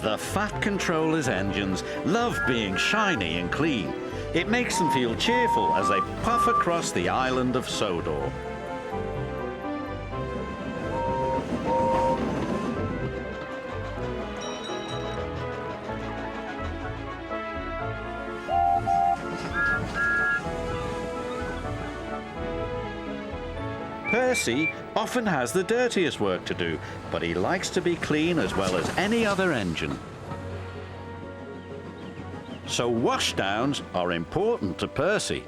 The Fat Controller's engines love being shiny and clean. It makes them feel cheerful as they puff across the Island of Sodor. Percy often has the dirtiest work to do, but he likes to be clean as well as any other engine. So washdowns are important to Percy.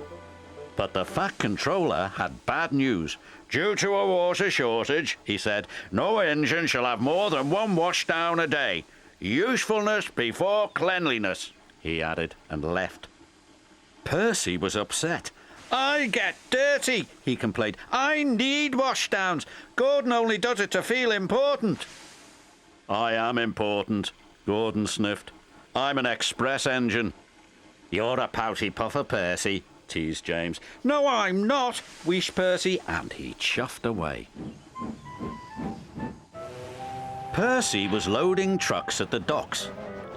But the Fat Controller had bad news. Due to a water shortage, he said, no engine shall have more than one washdown a day. Usefulness before cleanliness, he added, and left. Percy was upset. I get dirty, he complained. I need washdowns. Gordon only does it to feel important. I am important, Gordon sniffed. I'm an express engine. You're a pouty puffer, Percy, teased James. No, I'm not, wheezed Percy, and he chuffed away. Percy was loading trucks at the docks.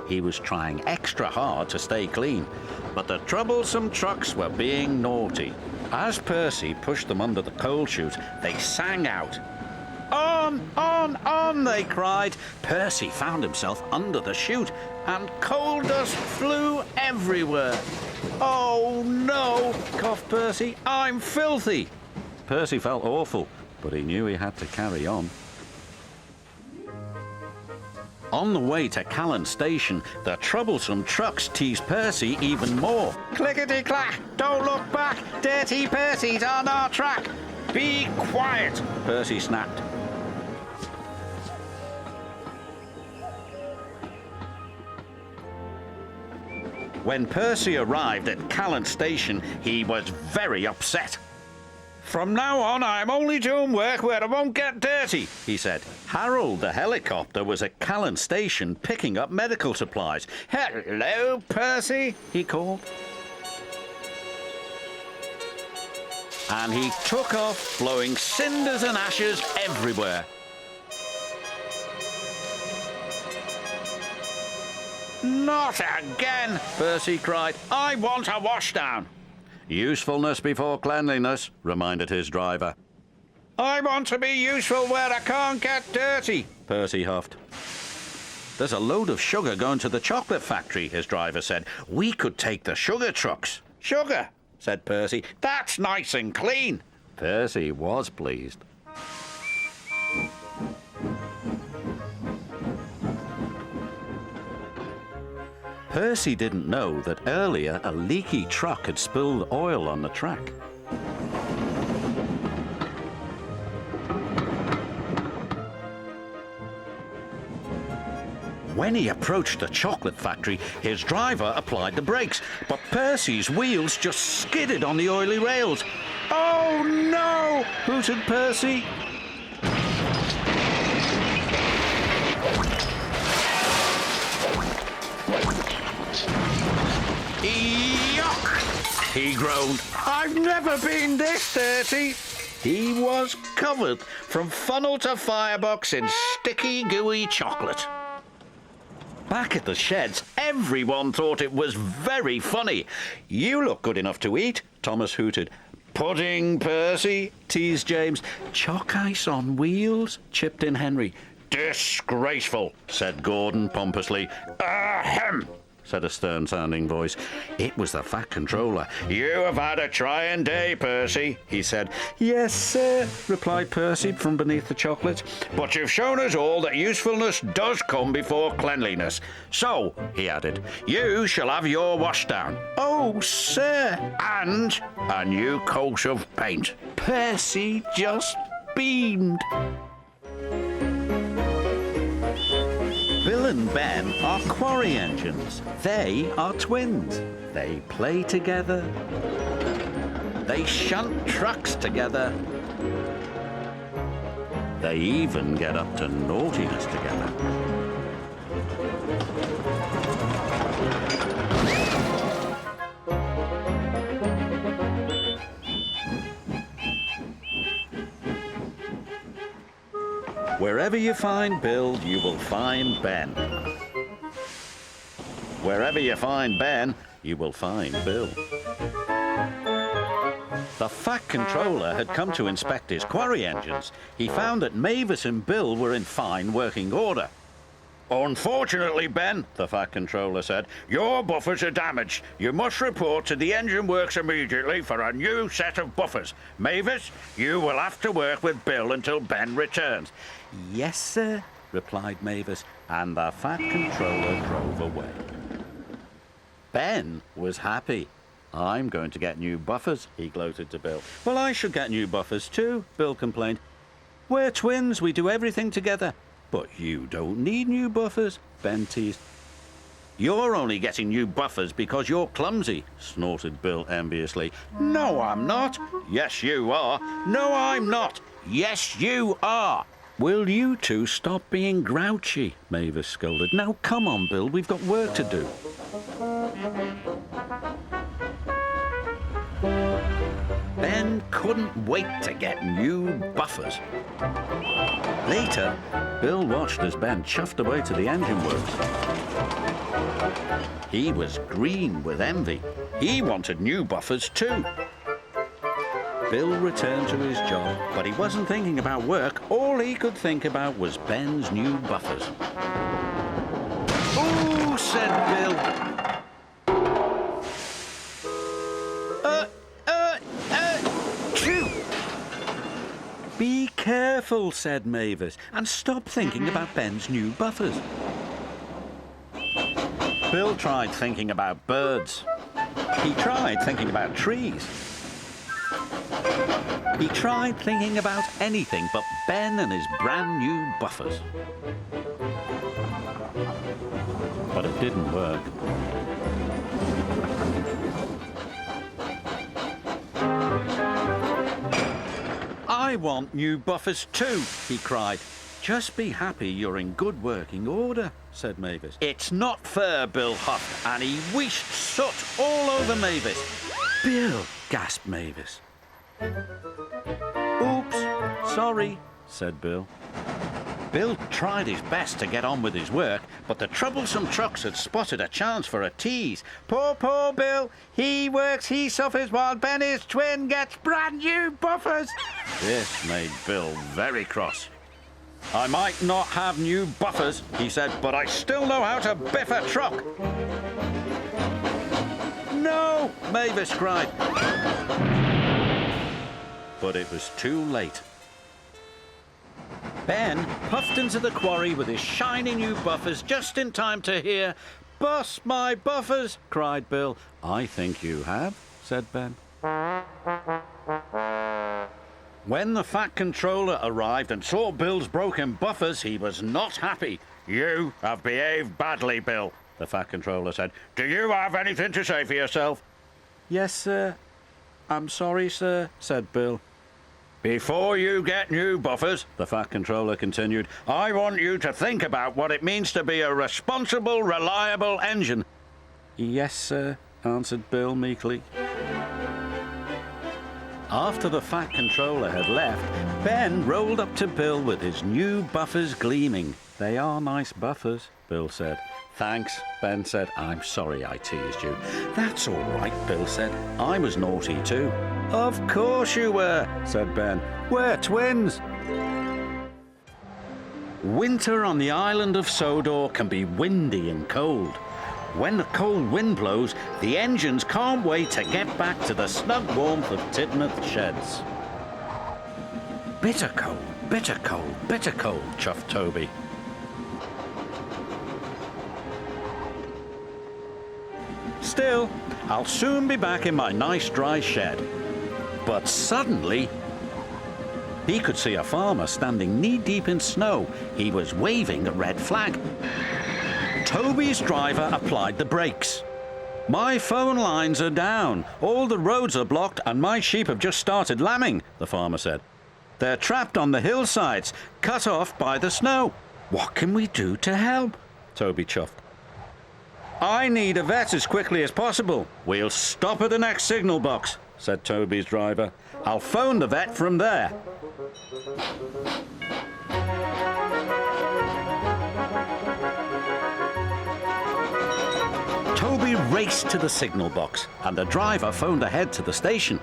He was trying extra hard to stay clean, but the troublesome trucks were being naughty. As Percy pushed them under the coal chute, they sang out. On, they cried. Percy found himself under the chute, and coal dust flew everywhere. Oh, no, coughed Percy. I'm filthy. Percy felt awful, but he knew he had to carry on. On the way to Callan Station, the troublesome trucks teased Percy even more. Clickety-clack! Don't look back! Dirty Percy's on our track! Be quiet! Percy snapped. When Percy arrived at Callan Station, he was very upset. From now on, I'm only doing work where I won't get dirty, he said. Harold the helicopter was at Callan Station picking up medical supplies. Hello, Percy, he called. And he took off, blowing cinders and ashes everywhere. Not again, Percy cried. I want a washdown. Usefulness before cleanliness, reminded his driver. I want to be useful where I can't get dirty, Percy huffed. There's a load of sugar going to the chocolate factory, his driver said. We could take the sugar trucks. Sugar, said Percy. That's nice and clean. Percy was pleased. Percy didn't know that earlier a leaky truck had spilled oil on the track. When he approached the chocolate factory, his driver applied the brakes, but Percy's wheels just skidded on the oily rails. Oh no! Hooted Percy. Yuck! He groaned. I've never been this dirty. He was covered from funnel to firebox in sticky, gooey chocolate. Back at the sheds, everyone thought it was very funny. You look good enough to eat, Thomas hooted. Pudding, Percy, teased James. Chalk ice on wheels, chipped in Henry. Disgraceful, said Gordon pompously. Ahem, said a stern-sounding voice. It was the Fat Controller. You have had a trying day, Percy, he said. Yes, sir, replied Percy from beneath the chocolate. But you've shown us all that usefulness does come before cleanliness. So, he added, you shall have your washdown. Oh, sir. And a new coat of paint. Percy just beamed. Bill and Ben are quarry engines. They are twins. They play together. They shunt trucks together. They even get up to naughtiness together. Wherever you find Bill, you will find Ben. Wherever you find Ben, you will find Bill. The Fat Controller had come to inspect his quarry engines. He found that Mavis and Bill were in fine working order. "Unfortunately, Ben," the Fat Controller said, "your buffers are damaged. You must report to the engine works immediately for a new set of buffers. Mavis, you will have to work with Bill until Ben returns." "Yes, sir," replied Mavis, and the Fat Controller drove away. Ben was happy. "I'm going to get new buffers," he gloated to Bill. "Well, I should get new buffers too," Bill complained. "We're twins, we do everything together." "But you don't need new buffers," Ben teased. "You're only getting new buffers because you're clumsy," snorted Bill enviously. "No, I'm not." "Yes, you are." "No, I'm not." "Yes, you are." "Will you two stop being grouchy?" Mavis scolded. "Now, come on, Bill, we've got work to do." Ben couldn't wait to get new buffers. Later, Bill watched as Ben chuffed away to the engine works. He was green with envy. He wanted new buffers too. Bill returned to his job, but he wasn't thinking about work. All he could think about was Ben's new buffers. "Ooh," said Bill. Phew. "Be careful," said Mavis, "and stop thinking about Ben's new buffers." Bill tried thinking about birds. He tried thinking about trees. He tried thinking about anything but Ben and his brand new buffers. But it didn't work. "I want new buffers too," he cried. "Just be happy you're in good working order," said Mavis. "It's not fair," Bill huffed, and he wheeshed soot all over Mavis. "Bill," gasped Mavis. "Oops, sorry," said Bill. Bill tried his best to get on with his work, but the troublesome trucks had spotted a chance for a tease. Poor Bill. He works, he suffers, while Ben, his twin, gets brand new buffers." This made Bill very cross. "I might not have new buffers," he said, "but I still know how to biff a truck." "No!" Mavis cried. But it was too late. Ben puffed into the quarry with his shiny new buffers just in time to hear, "Bust my buffers!" cried Bill. "I think you have," said Ben. When the Fat Controller arrived and saw Bill's broken buffers, he was not happy. "You have behaved badly, Bill," the Fat Controller said. "Do you have anything to say for yourself?" "Yes, sir. I'm sorry, sir," said Bill. "Before you get new buffers," the Fat Controller continued, "I want you to think about what it means to be a responsible, reliable engine." "Yes, sir," answered Bill meekly. After the Fat Controller had left, Ben rolled up to Bill with his new buffers gleaming. "They are nice buffers," Bill said. "Thanks," Ben said. "I'm sorry I teased you." "That's all right," Bill said. "I was naughty too." "Of course you were," said Ben. "We're twins." Winter on the island of Sodor can be windy and cold. When the cold wind blows, the engines can't wait to get back to the snug warmth of Tidmouth sheds. "Bitter cold, bitter cold, bitter cold," chuffed Toby. "Still, I'll soon be back in my nice dry shed." But suddenly, he could see a farmer standing knee-deep in snow. He was waving a red flag. Toby's driver applied the brakes. "My phone lines are down, all the roads are blocked, and my sheep have just started lambing," the farmer said. "They're trapped on the hillsides, cut off by the snow." "What can we do to help?" Toby chuffed. "I need a vet as quickly as possible." "We'll stop at the next signal box," said Toby's driver. "I'll phone the vet from there." raced to the signal box, and the driver phoned ahead to the station.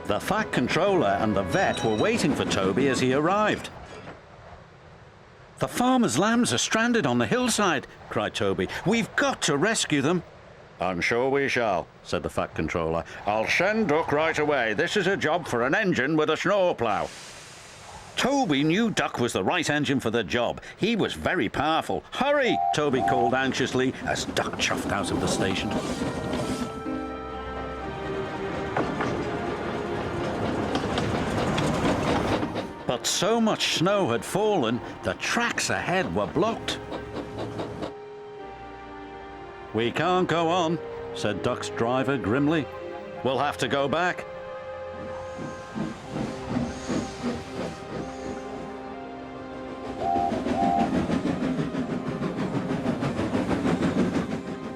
The Fat Controller and the vet were waiting for Toby as he arrived. "The farmer's lambs are stranded on the hillside," cried Toby. "We've got to rescue them." "I'm sure we shall," said the Fat Controller. "I'll send Duck right away. This is a job for an engine with a snowplough." Toby knew Duck was the right engine for the job. He was very powerful. "Hurry!" Toby called anxiously as Duck chuffed out of the station. But so much snow had fallen, the tracks ahead were blocked. "We can't go on," said Duck's driver grimly. "We'll have to go back."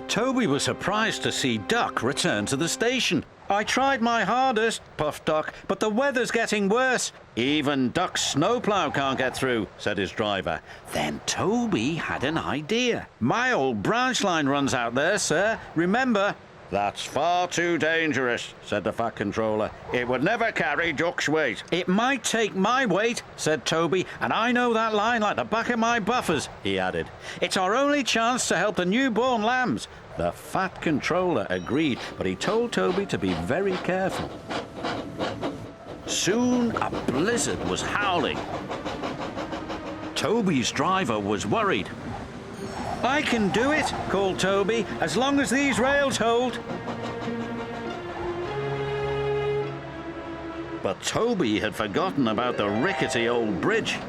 Toby was surprised to see Duck return to the station. "I tried my hardest," puffed Duck, "but the weather's getting worse." "Even Duck's snowplough can't get through," said his driver. Then Toby had an idea. "My old branch line runs out there, sir. Remember?" "That's far too dangerous," said the Fat Controller. "It would never carry Duck's weight." "It might take my weight," said Toby, "and I know that line like the back of my buffers," he added. "It's our only chance to help the newborn lambs." The Fat Controller agreed, but he told Toby to be very careful. Soon a blizzard was howling. Toby's driver was worried. "I can do it," called Toby, "as long as these rails hold." But Toby had forgotten about the rickety old bridge.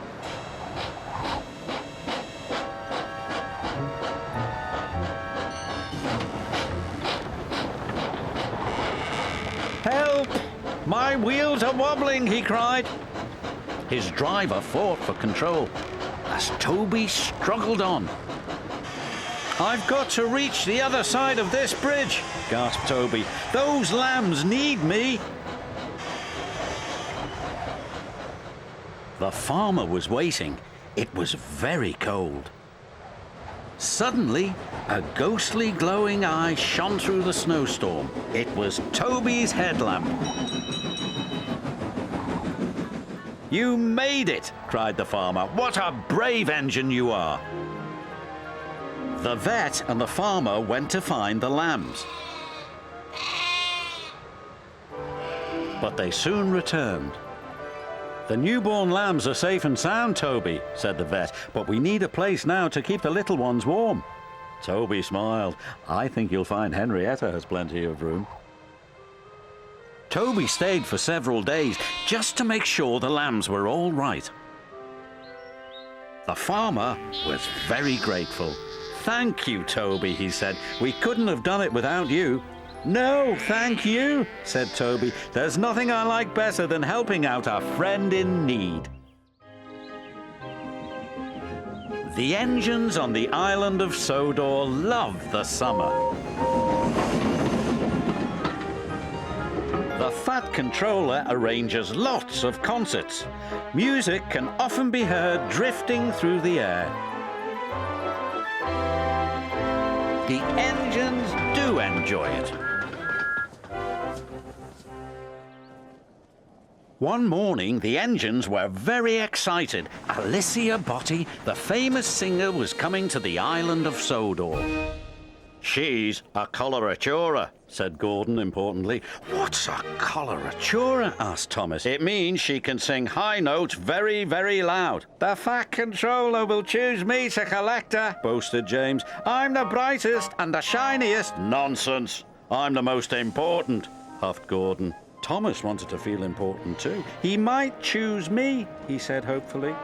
"Help! My wheels are wobbling," he cried. His driver fought for control as Toby struggled on. "I've got to reach the other side of this bridge," gasped Toby. "Those lambs need me." The farmer was waiting. It was very cold. Suddenly, a ghostly glowing eye shone through the snowstorm. It was Toby's headlamp. "You made it!" cried the farmer. "What a brave engine you are!" The vet and the farmer went to find the lambs. But they soon returned. "The newborn lambs are safe and sound, Toby," said the vet, "but we need a place now to keep the little ones warm." Toby smiled. "I think you'll find Henrietta has plenty of room." Toby stayed for several days just to make sure the lambs were all right. The farmer was very grateful. "Thank you, Toby," he said. "We couldn't have done it without you." "No, thank you," said Toby. "There's nothing I like better than helping out a friend in need." The engines on the island of Sodor loved the summer. The Fat Controller arranges lots of concerts. Music can often be heard drifting through the air. The engines do enjoy it. One morning, the engines were very excited. Alicia Botti, the famous singer, was coming to the island of Sodor. "She's a coloratura," said Gordon importantly. "What's a coloratura?" asked Thomas. "It means she can sing high notes very, very loud." "The Fat Controller will choose me to collect her," boasted James. "I'm the brightest and the shiniest." "Nonsense! I'm the most important," huffed Gordon. Thomas wanted to feel important too. "He might choose me," he said hopefully.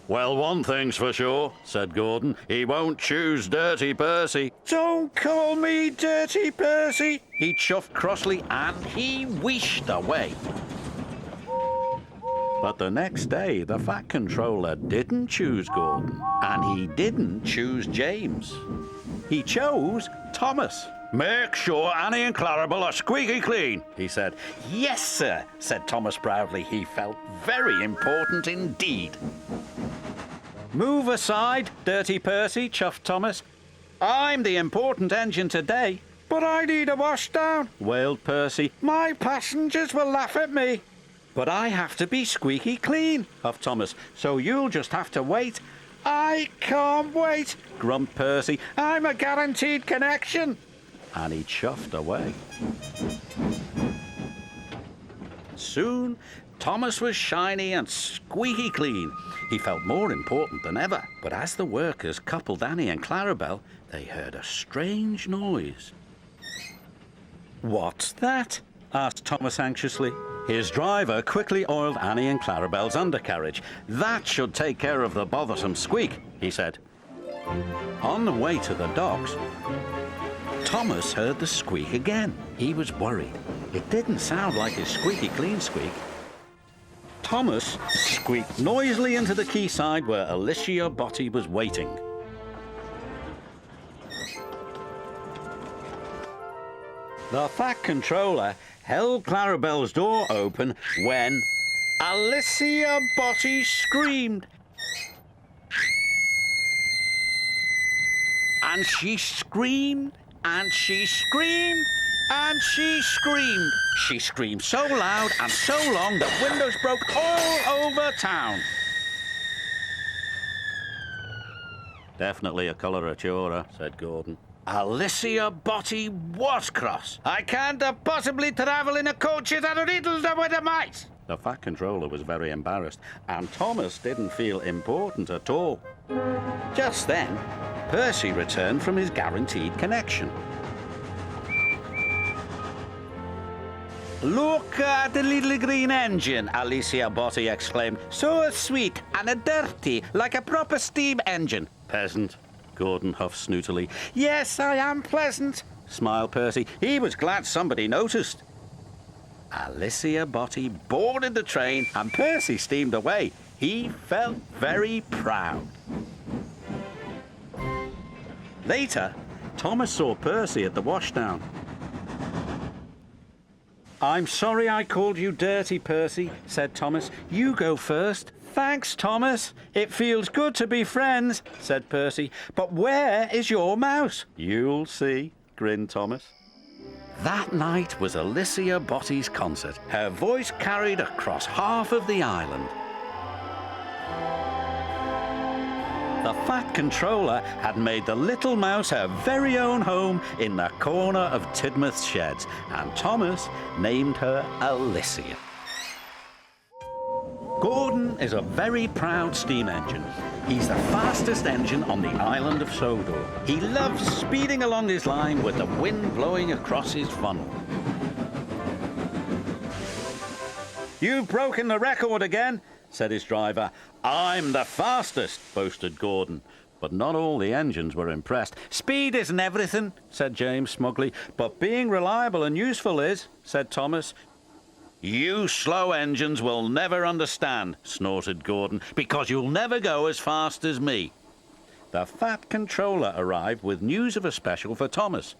"Well, one thing's for sure," said Gordon. "He won't choose Dirty Percy." "Don't call me Dirty Percy," he chuffed crossly, and he wheeshed away. But the next day, the Fat Controller didn't choose Gordon, and he didn't choose James. He chose Thomas. "Make sure Annie and Clarabelle are squeaky clean," he said. "Yes, sir," said Thomas proudly. He felt very important indeed. "Move aside, Dirty Percy," chuffed Thomas. I'm the important engine today. But I need a washdown, Wailed Percy. my passengers will laugh at me. But I have to be squeaky clean, huffed Thomas, so you'll just have to wait. I can't wait. Grumped Percy, I'm a guaranteed connection. and he chuffed away. Soon, Thomas was shiny and squeaky clean. He felt more important than ever. But as the workers coupled Annie and Clarabel, they heard a strange noise. "What's that?" asked Thomas anxiously. His driver quickly oiled Annie and Clarabel's undercarriage. "That should take care of the bothersome squeak," he said. On the way to the docks, Thomas heard the squeak again. He was worried. It didn't sound like his squeaky clean squeak. Thomas squeaked noisily into the quayside where Alicia Botti was waiting. The Fat Controller held Clarabel's door open when Alicia Botti screamed. And she screamed, and she screamed, and she screamed. She screamed so loud and so long that windows broke all over town. "Definitely a coloratura," said Gordon. Alicia Botti was cross. "I can't possibly travel in a coach that riddled with a mice." The Fat Controller was very embarrassed, and Thomas didn't feel important at all. Just then, Percy returned from his guaranteed connection. "Look at the little green engine," Alicia Botti exclaimed. "So sweet and dirty, like a proper steam engine." "Peasant," Gordon huffed snootily. "Yes, I am pleasant," smiled Percy. He was glad somebody noticed. Alicia Botti boarded the train and Percy steamed away. He felt very proud. Later, Thomas saw Percy at the washdown. "I'm sorry I called you dirty, Percy," said Thomas. "You go first." "Thanks, Thomas. It feels good to be friends," said Percy. "But where is your mouse?" "You'll see," grinned Thomas. That night was Alicia Botti's concert. Her voice carried across half of the island. The Fat Controller had made the little mouse her very own home in the corner of Tidmouth's sheds, and Thomas named her Alicia. Gordon is a very proud steam engine. He's the fastest engine on the island of Sodor. He loves speeding along his line with the wind blowing across his funnel. "You've broken the record again," said his driver. "I'm the fastest," boasted Gordon. But not all the engines were impressed. "Speed isn't everything," said James smugly. "But being reliable and useful is," said Thomas. "You slow engines will never understand," snorted Gordon, "because you'll never go as fast as me." The Fat Controller arrived with news of a special for Thomas.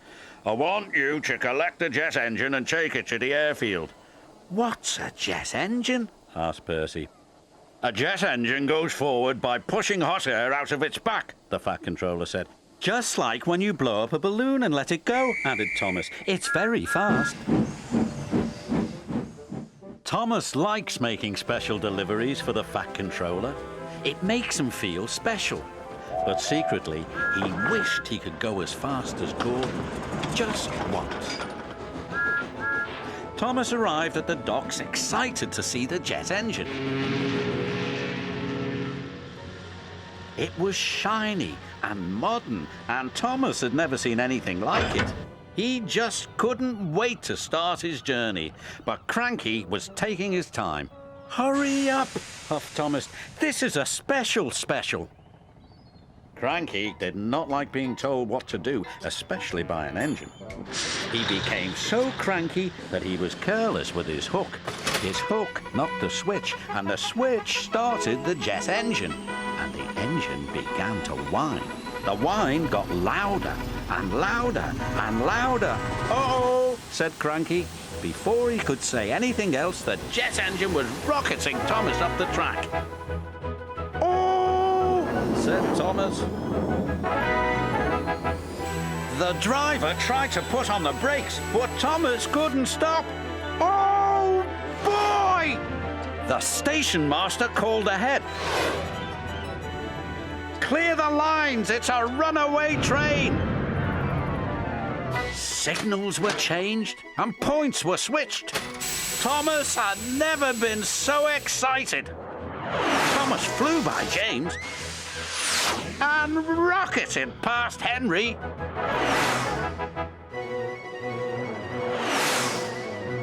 "I want you to collect the jet engine and take it to the airfield." "What's a jet engine?" asked Percy. "A jet engine goes forward by pushing hot air out of its back," the Fat Controller said. "Just like when you blow up a balloon and let it go," added Thomas. "It's very fast." Thomas likes making special deliveries for the Fat Controller. It makes him feel special. But secretly, he wished he could go as fast as Gordon. Just once. Thomas arrived at the docks excited to see the jet engine. It was shiny and modern, and Thomas had never seen anything like it. He just couldn't wait to start his journey, but Cranky was taking his time. "Hurry up," huffed Thomas. "This is a special. Cranky did not like being told what to do, especially by an engine. He became so cranky that he was careless with his hook. His hook knocked the switch, and the switch started the jet engine, and the engine began to whine. The whine got louder and louder and louder. "Uh-oh," said Cranky. Before he could say anything else, the jet engine was rocketing Thomas up the track. "Oh," said Thomas. The driver tried to put on the brakes, but Thomas couldn't stop. Oh, boy! The station master called ahead. Clear the lines, it's a runaway train. Signals were changed and points were switched. Thomas had never been so excited. Thomas flew by James and rocketed past Henry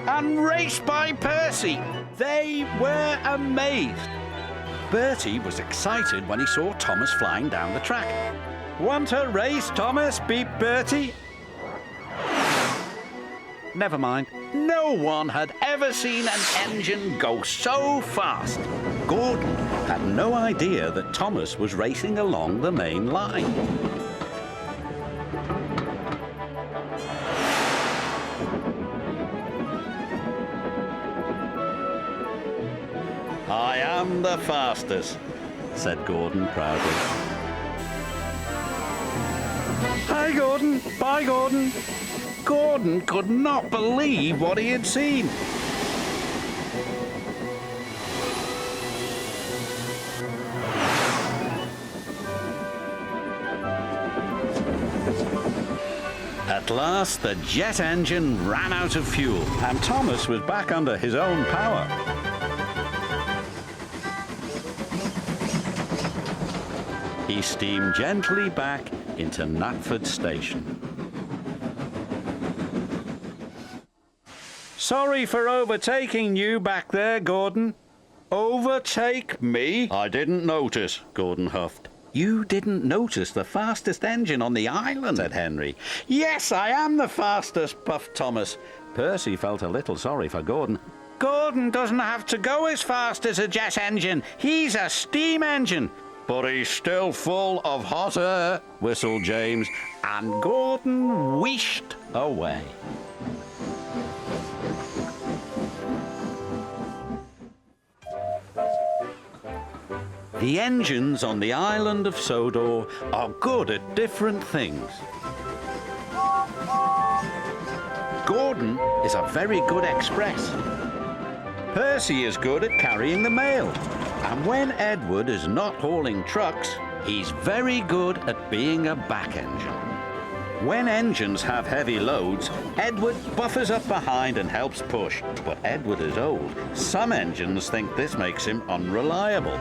and raced by Percy. They were amazed. Bertie was excited when he saw Thomas flying down the track. "Want a race, Thomas?" beeped Bertie. Never mind. No one had ever seen an engine go so fast. Gordon had no idea that Thomas was racing along the main line. "I am the fastest," said Gordon proudly. "Hi, Gordon. Bye, Gordon." Gordon could not believe what he had seen. At last, the jet engine ran out of fuel, and Thomas was back under his own power. He steamed gently back into Knapford Station. "Sorry for overtaking you back there, Gordon." "Overtake me? I didn't notice," Gordon huffed. "You didn't notice the fastest engine on the island," said Henry. "Yes, I am the fastest," puffed Thomas. Percy felt a little sorry for Gordon. "Gordon doesn't have to go as fast as a jet engine. He's a steam engine." "But he's still full of hot air," whistled James, and Gordon wheeshed away. The engines on the Island of Sodor are good at different things. Gordon is a very good express. Percy is good at carrying the mail. And when Edward is not hauling trucks, he's very good at being a back engine. When engines have heavy loads, Edward buffers up behind and helps push. But Edward is old. Some engines think this makes him unreliable.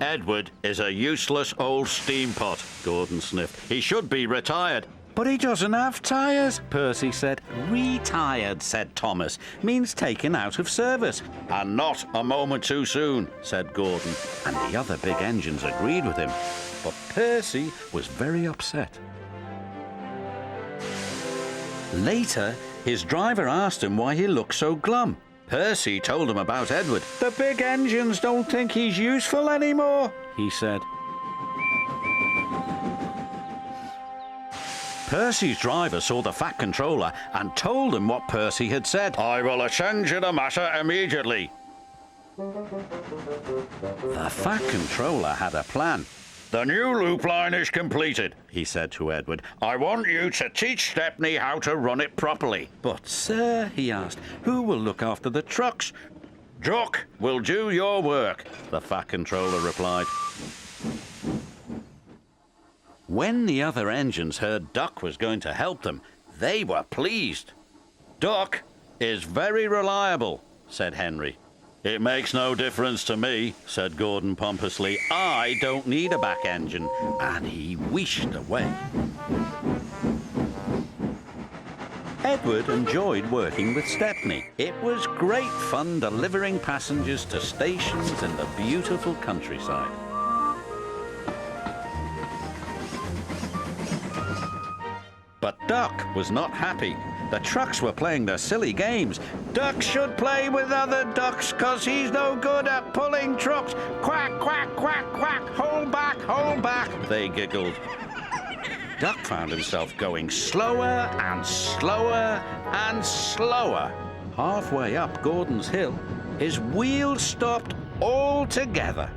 "Edward is a useless old steam pot," Gordon sniffed. "He should be retired." "But he doesn't have tyres," Percy said. "Retired," said Thomas, "means taken out of service." "And not a moment too soon," said Gordon. And the other big engines agreed with him. But Percy was very upset. Later, his driver asked him why he looked so glum. Percy told him about Edward. "The big engines don't think he's useful anymore," he said. Percy's driver saw the Fat Controller and told him what Percy had said. "I will attend to the matter immediately." The Fat Controller had a plan. "The new loop line is completed," he said to Edward. "I want you to teach Stepney how to run it properly." "But, sir," he asked, "who will look after the trucks?" "Duck will do your work," the Fat Controller replied. When the other engines heard Duck was going to help them, they were pleased. "Duck is very reliable," said Henry. "It makes no difference to me," said Gordon pompously. "I don't need a back engine." And he wheeshed away. Edward enjoyed working with Stepney. It was great fun delivering passengers to stations in the beautiful countryside. But Duck was not happy. The trucks were playing their silly games. "Duck should play with other ducks, 'cause he's no good at pulling trucks. Quack, quack, quack, quack, hold back, they giggled. Duck found himself going slower and slower and slower. Halfway up Gordon's Hill, his wheels stopped altogether.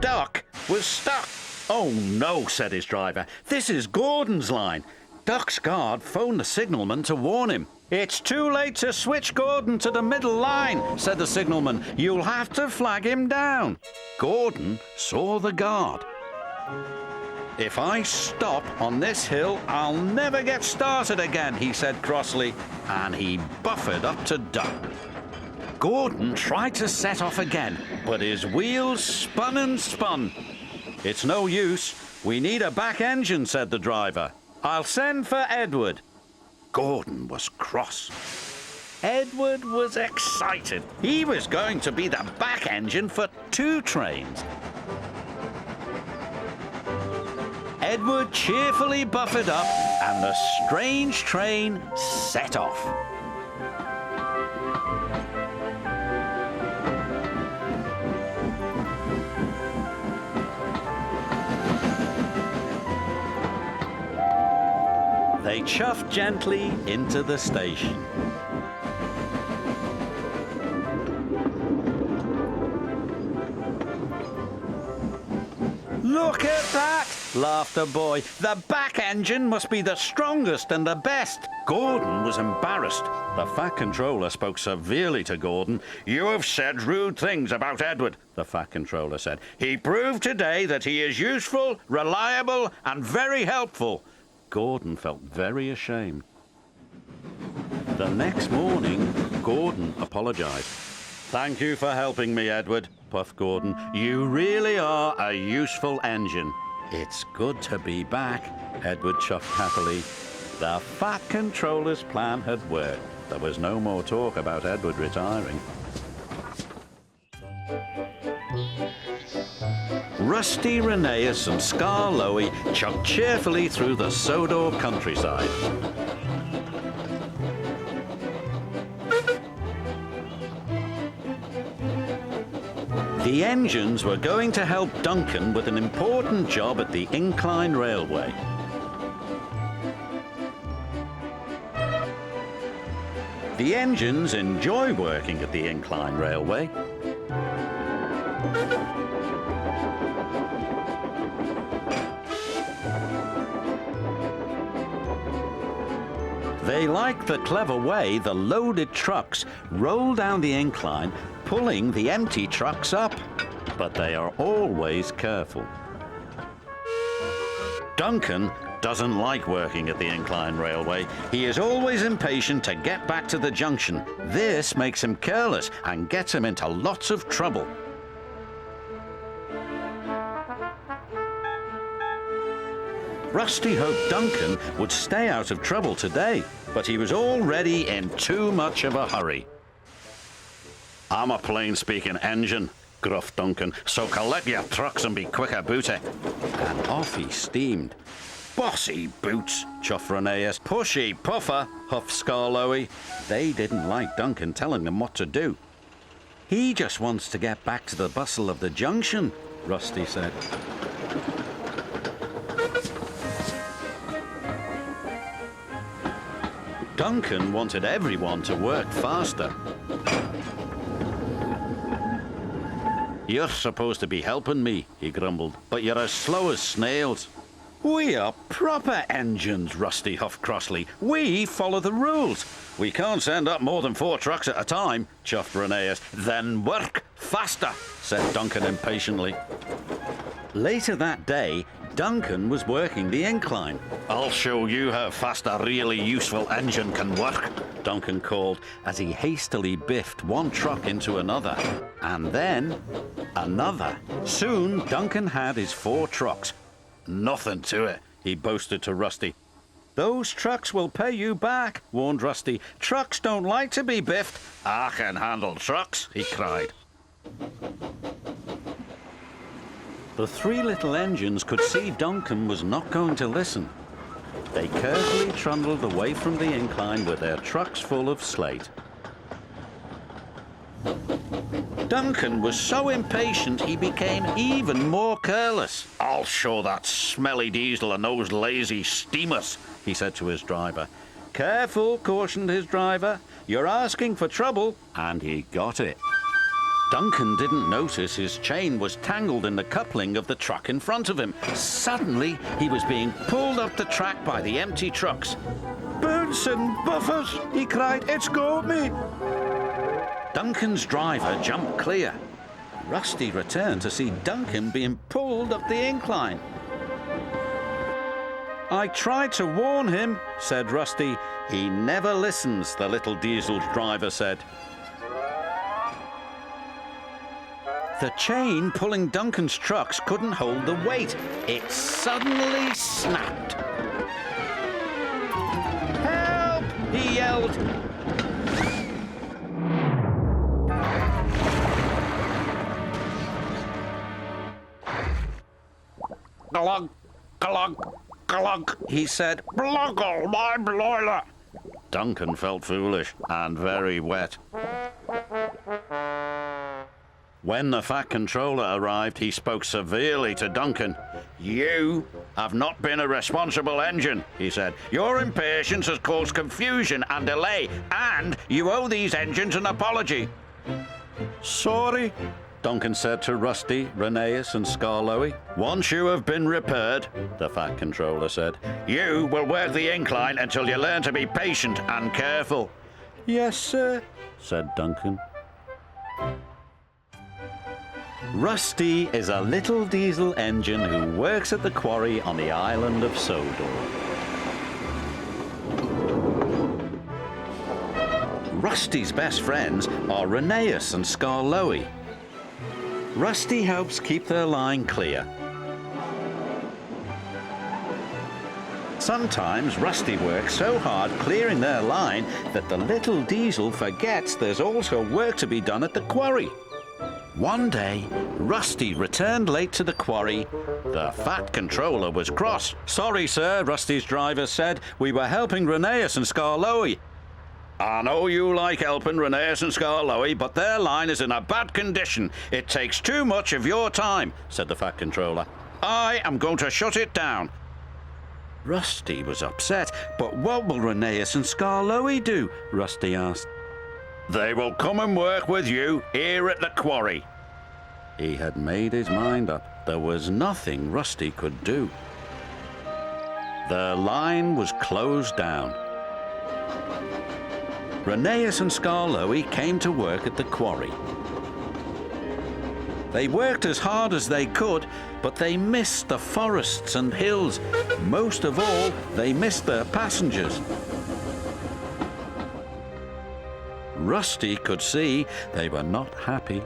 Duck was stuck. "Oh no," said his driver. "This is Gordon's line." Duck's guard phoned the signalman to warn him. "It's too late to switch Gordon to the middle line," said the signalman. "You'll have to flag him down." Gordon saw the guard. "If I stop on this hill, I'll never get started again," he said crossly, and he buffered up to Duck. Gordon tried to set off again, but his wheels spun and spun. "It's no use. We need a back engine," said the driver. "I'll send for Edward." Gordon was cross. Edward was excited. He was going to be the back engine for 2 trains. Edward cheerfully buffered up, and the strange train set off. They chuffed gently into the station. "Look at that!" laughed the boy. "The back engine must be the strongest and the best." Gordon was embarrassed. The Fat Controller spoke severely to Gordon. "You have said rude things about Edward," the Fat Controller said. "He proved today that he is useful, reliable, and very helpful." Gordon felt very ashamed. The next morning, Gordon apologized. "Thank you for helping me, Edward," puffed Gordon. "You really are a useful engine." "It's good to be back," Edward chuffed happily. The Fat Controller's plan had worked. There was no more talk about Edward retiring. Rusty, Rheneas and Scar Loey chugged cheerfully through the Sodor countryside. The engines were going to help Duncan with an important job at the Incline Railway. The engines enjoy working at the Incline Railway. They like the clever way the loaded trucks roll down the incline, pulling the empty trucks up. But they are always careful. Duncan doesn't like working at the Incline Railway. He is always impatient to get back to the junction. This makes him careless and gets him into lots of trouble. Rusty hoped Duncan would stay out of trouble today, but he was already in too much of a hurry. "I'm a plain-speaking engine," gruffed Duncan, "so collect your trucks and be quick about it." And off he steamed. "Bossy boots," chuffed Rheneas. "Pushy puffer," huffed Scar Loey. They didn't like Duncan telling them what to do. "He just wants to get back to the bustle of the junction," Rusty said. Duncan wanted everyone to work faster. "You're supposed to be helping me," he grumbled, "but you're as slow as snails." "We are proper engines," Rusty huffed crossly. "We follow the rules." "We can't send up more than 4 trucks at a time," chuffed Rheneas. "Then work faster," said Duncan impatiently. Later that day, Duncan was working the incline. "I'll show you how fast a really useful engine can work," Duncan called as he hastily biffed one truck into another. And then another. Soon, Duncan had his 4 trucks. "Nothing to it," he boasted to Rusty. "Those trucks will pay you back," warned Rusty. "Trucks don't like to be biffed." "I can handle trucks," he cried. The 3 little engines could see Duncan was not going to listen. They carefully trundled away from the incline with their trucks full of slate. Duncan was so impatient he became even more careless. "I'll show that smelly diesel and those lazy steamers," he said to his driver. "Careful," cautioned his driver. "You're asking for trouble." And he got it. Duncan didn't notice his chain was tangled in the coupling of the truck in front of him. Suddenly, he was being pulled up the track by the empty trucks. "Bouncing buffers!" he cried. "It's got me!" Duncan's driver jumped clear. Rusty returned to see Duncan being pulled up the incline. "I tried to warn him," said Rusty. "He never listens," the little diesel driver said. The chain pulling Duncan's trucks couldn't hold the weight. It suddenly snapped. "Help!" he yelled. "Glug, glug, glug," he said. "Bluggle my broiler." Duncan felt foolish and very wet. When the Fat Controller arrived, he spoke severely to Duncan. "You have not been a responsible engine," he said. "Your impatience has caused confusion and delay, and you owe these engines an apology." "Sorry," Duncan said to Rusty, Rheneas and Skarloey. "Once you have been repaired," the Fat Controller said, "you will work the incline until you learn to be patient and careful." "Yes, sir," said Duncan. Rusty is a little diesel engine who works at the quarry on the island of Sodor. Rusty's best friends are Rheneas and Skarloey. Rusty helps keep their line clear. Sometimes Rusty works so hard clearing their line that the little diesel forgets there's also work to be done at the quarry. One day, Rusty returned late to the quarry. The Fat Controller was cross. "Sorry, sir," Rusty's driver said. "We were helping Rheneas and Skarloey." "I know you like helping Rheneas and Skarloey, but their line is in a bad condition. It takes too much of your time," said the Fat Controller. "I am going to shut it down." Rusty was upset. "But what will Rheneas and Skarloey do?" Rusty asked. "They will come and work with you here at the quarry." He had made his mind up. There was nothing Rusty could do. The line was closed down. Rheneas and Skarloey came to work at the quarry. They worked as hard as they could, but they missed the forests and hills. Most of all, they missed their passengers. Rusty could see they were not happy.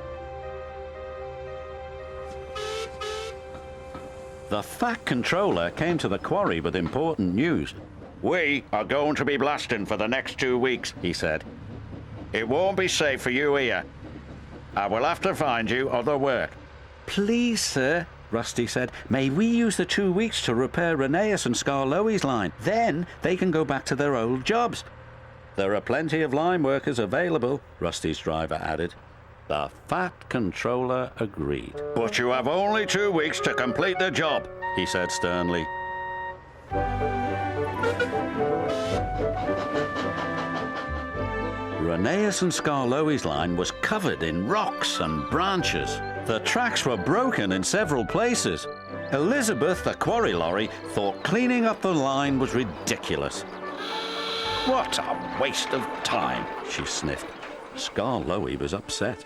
The Fat Controller came to the quarry with important news. "We are going to be blasting for the next 2 weeks," he said. "It won't be safe for you here. I will have to find you other work." "Please, sir," Rusty said, "may we use the 2 weeks to repair Rheneas and Skarloey's line? Then they can go back to their old jobs." "There are plenty of line workers available," Rusty's driver added. The Fat Controller agreed. "But you have only 2 weeks to complete the job," he said sternly. Rheneas and Skarloey's line was covered in rocks and branches. The tracks were broken in several places. Elizabeth, the quarry lorry, thought cleaning up the line was ridiculous. "What a waste of time," she sniffed. Skarloey was upset.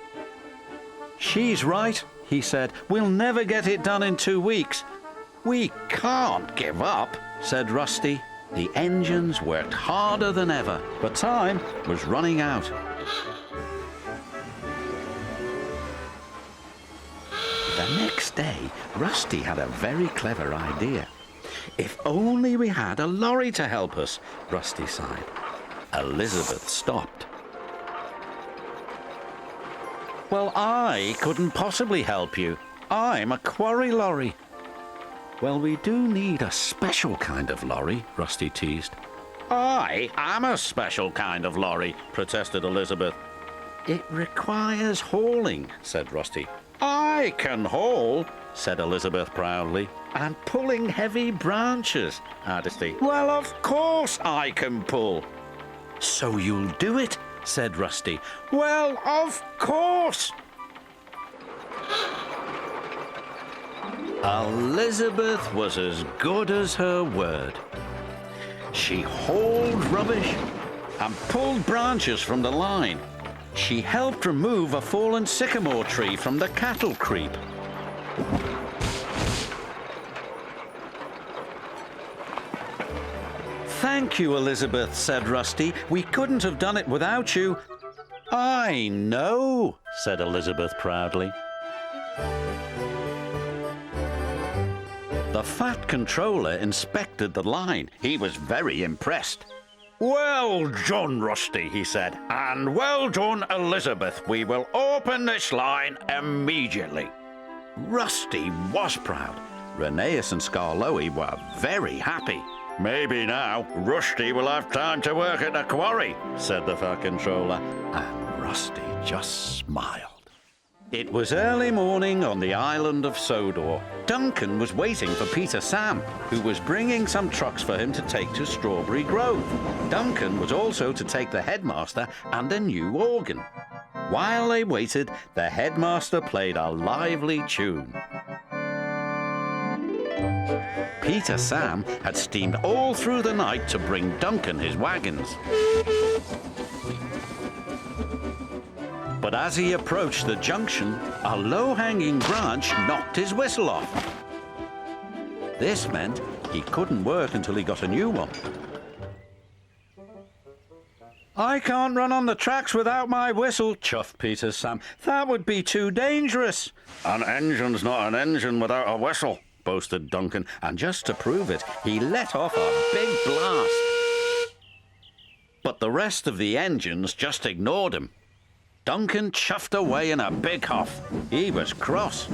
"She's right," he said. "We'll never get it done in 2 weeks." "We can't give up," said Rusty. The engines worked harder than ever, but time was running out. The next day, Rusty had a very clever idea. "If only we had a lorry to help us," Rusty sighed. Elizabeth stopped. "Well, I couldn't possibly help you. I'm a quarry lorry." "Well, we do need a special kind of lorry," Rusty teased. "I am a special kind of lorry," protested Elizabeth. "It requires hauling," said Rusty. "I can haul," said Elizabeth proudly. "And pulling heavy branches," added Rusty. "Well, of course I can pull." "So you'll do it," said Rusty. "Well, of course." Elizabeth was as good as her word. She hauled rubbish and pulled branches from the line. She helped remove a fallen sycamore tree from the cattle creep. "Thank you, Elizabeth," said Rusty. "We couldn't have done it without you." "I know," said Elizabeth proudly. The fat controller inspected the line. He was very impressed. "Well done, Rusty," he said. "And well done, Elizabeth. We will open this line immediately." Rusty was proud. Rheneas and Skarloey were very happy. "Maybe now Rusty will have time to work at the quarry," said the fat controller, and Rusty just smiled. It was early morning on the island of Sodor. Duncan was waiting for Peter Sam, who was bringing some trucks for him to take to Strawberry Grove. Duncan was also to take the headmaster and a new organ. While they waited, the headmaster played a lively tune. Peter Sam had steamed all through the night to bring Duncan his wagons. But as he approached the junction, a low-hanging branch knocked his whistle off. This meant he couldn't work until he got a new one. "I can't run on the tracks without my whistle," chuffed Peter Sam. "That would be too dangerous." "An engine's not an engine without a whistle," boasted Duncan, and just to prove it, he let off a big blast. But the rest of the engines just ignored him. Duncan chuffed away in a big huff. He was cross.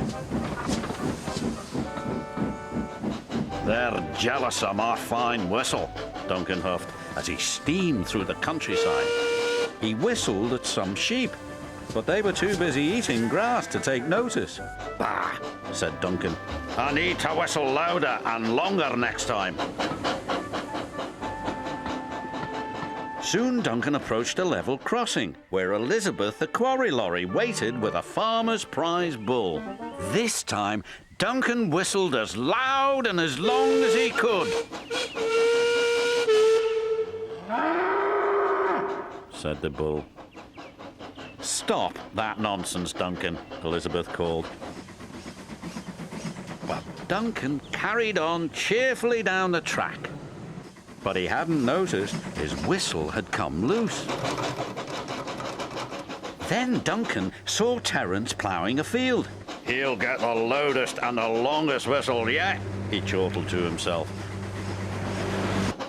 "They're jealous of my fine whistle," Duncan huffed as he steamed through the countryside. He whistled at some sheep, but they were too busy eating grass to take notice. "Bah," said Duncan. "I need to whistle louder and longer next time." Soon Duncan approached a level crossing, where Elizabeth the quarry lorry waited with a farmer's prize bull. This time, Duncan whistled as loud and as long as he could. Said the bull. "Stop that nonsense, Duncan," Elizabeth called. But Duncan carried on cheerfully down the track. But he hadn't noticed his whistle had come loose. Then Duncan saw Terence ploughing a field. "He'll get the loudest and the longest whistle yet," he chortled to himself.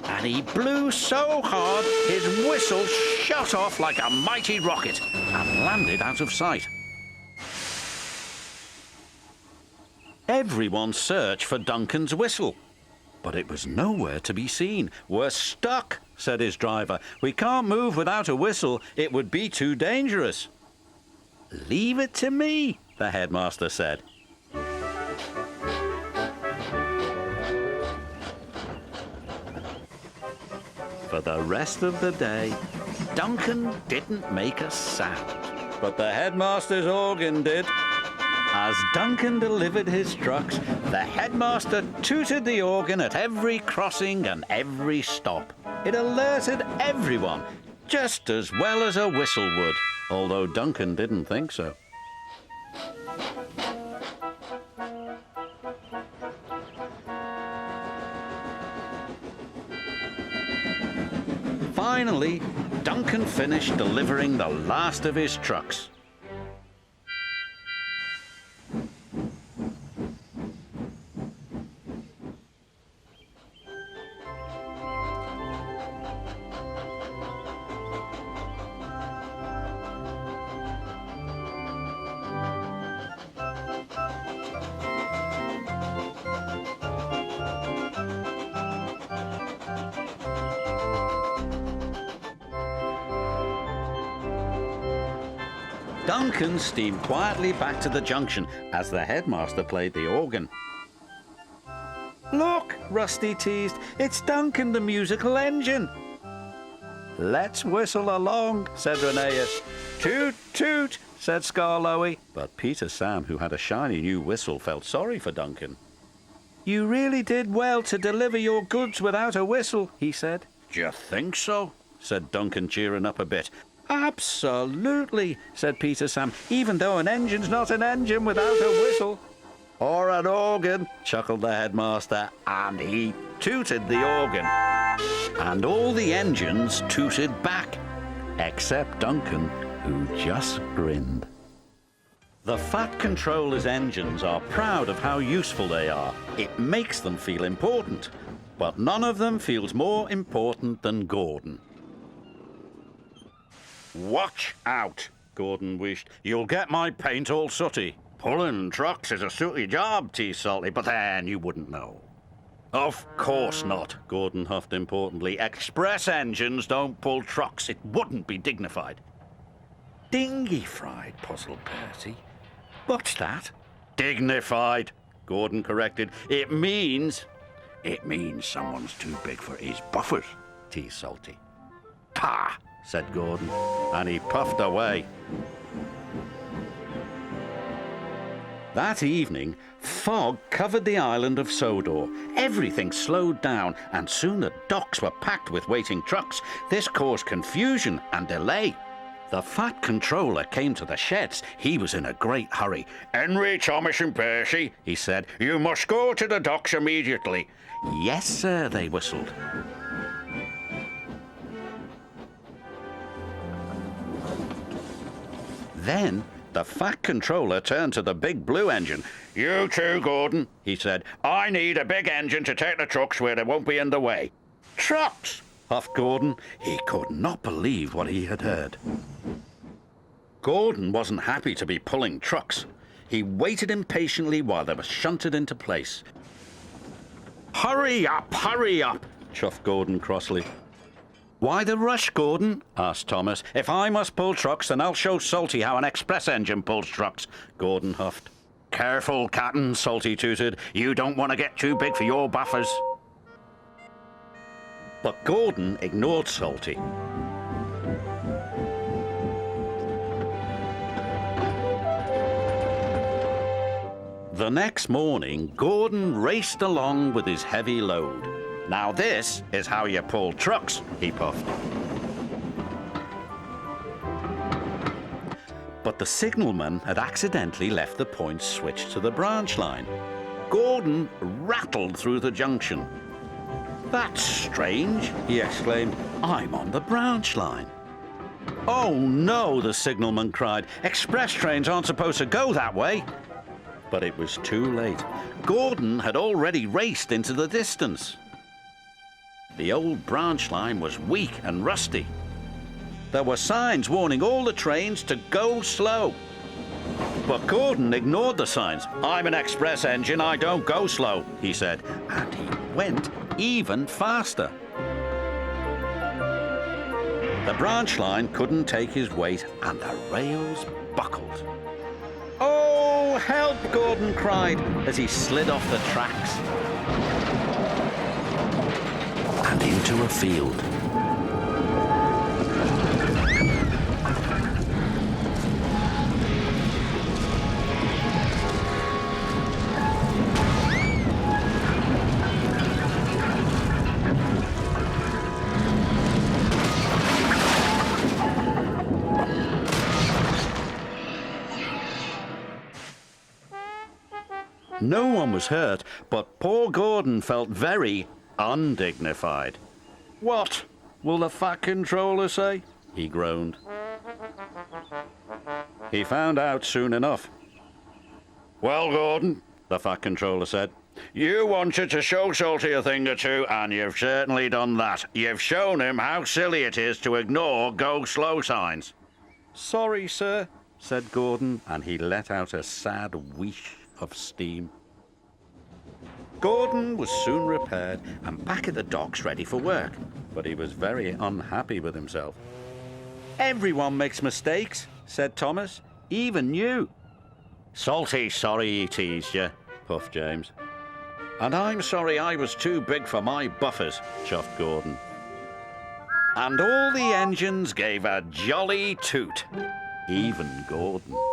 And he blew so hard his whistle shot off like a mighty rocket and landed out of sight. Everyone searched for Duncan's whistle, but it was nowhere to be seen. "We're stuck," said his driver. "We can't move without a whistle. It would be too dangerous." "Leave it to me," the headmaster said. For the rest of the day, Duncan didn't make a sound, but the headmaster's organ did. As Duncan delivered his trucks, the headmaster tooted the organ at every crossing and every stop. It alerted everyone, just as well as a whistle would, although Duncan didn't think so. Finally, Duncan finished delivering the last of his trucks. Duncan steamed quietly back to the junction as the headmaster played the organ. "Look," Rusty teased, "it's Duncan the musical engine." "Let's whistle along," said Rheneas. "Toot, toot," said Scarlowy. But Peter Sam, who had a shiny new whistle, felt sorry for Duncan. You really did well to deliver your goods without a whistle, he said. Do you think so? Said Duncan, cheering up a bit. Absolutely, said Peter Sam, even though an engine's not an engine without a whistle. Or an organ, chuckled the headmaster, and he tooted the organ. And all the engines tooted back, except Duncan, who just grinned. The Fat Controller's engines are proud of how useful they are. It makes them feel important. But none of them feels more important than Gordon. Watch out, Gordon wished. You'll get my paint all sooty. Pulling trucks is a sooty job, teased Salty, but then you wouldn't know. Of course not, Gordon huffed importantly. Express engines don't pull trucks. It wouldn't be dignified. Dingy-fried, puzzled Percy. What's that? Dignified, Gordon corrected. It means someone's too big for his buffers, teased Salty. "Pah," said Gordon, and he puffed away. That evening, fog covered the island of Sodor. Everything slowed down, and soon the docks were packed with waiting trucks. This caused confusion and delay. The Fat Controller came to the sheds. He was in a great hurry. "Henry, Thomas and Percy," he said, "you must go to the docks immediately." "Yes, sir," they whistled. Then the Fat Controller turned to the big blue engine. "You too, Gordon," he said. "I need a big engine to take the trucks where they won't be in the way." "Trucks!" huffed Gordon. He could not believe what he had heard. Gordon wasn't happy to be pulling trucks. He waited impatiently while they were shunted into place. Hurry up, chuffed Gordon crossly. "Why the rush, Gordon?" asked Thomas. "If I must pull trucks, then I'll show Salty how an express engine pulls trucks," Gordon huffed. "Careful, Captain," Salty tooted. "You don't want to get too big for your buffers." But Gordon ignored Salty. The next morning, Gordon raced along with his heavy load. "Now this is how you pull trucks," he puffed. But the signalman had accidentally left the point switched to the branch line. Gordon rattled through the junction. "That's strange," he exclaimed. "I'm on the branch line." "Oh no," the signalman cried. "Express trains aren't supposed to go that way." But it was too late. Gordon had already raced into the distance. The old branch line was weak and rusty. There were signs warning all the trains to go slow. But Gordon ignored the signs. "I'm an express engine, I don't go slow," he said, and he went even faster. The branch line couldn't take his weight, and the rails buckled. "Oh, help!" Gordon cried as he slid off the tracks and into a field. No one was hurt, but poor Gordon felt very undignified. "What will the Fat Controller say?" he groaned. He found out soon enough. "Well, Gordon," the Fat Controller said, "you wanted to show Salty a thing or two, and you've certainly done that. You've shown him how silly it is to ignore go-slow signs." "Sorry, sir," said Gordon, and he let out a sad wheesh of steam. Gordon was soon repaired and back at the docks ready for work, but he was very unhappy with himself. "Everyone makes mistakes," said Thomas, "even you." "Salty, sorry he teased you," puffed James. "And I'm sorry I was too big for my buffers," chuffed Gordon. And all the engines gave a jolly toot. even Gordon.